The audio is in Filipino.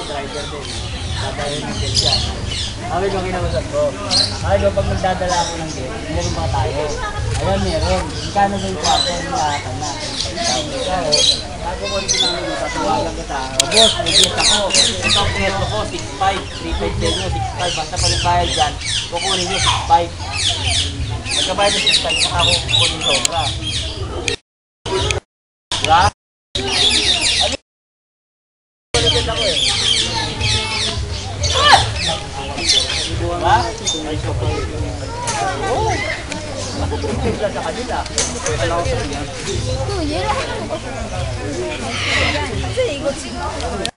Driver din. Dadalhin ng gate yan. Sabi ko kinausap ko. Sabi ko pag magdadala ako ng gate, meron ba tayo? Ayun, meron. Ikano ba yung kwarto yung lahatan na? Bago ko rin namin tatawagan kita. O boss, may gate ako. Ito ang preso ko, 6.5. 3.5 din nyo, 6.5. Basta pa rin bayad dyan, kukunin nyo 6.5. Magkabayad ng 6.5, saka ako kukunin sobra. Diba? Ulit ako eh. Diba? Oo. Matutulog lang sa kanila. Kasi ikot siguro.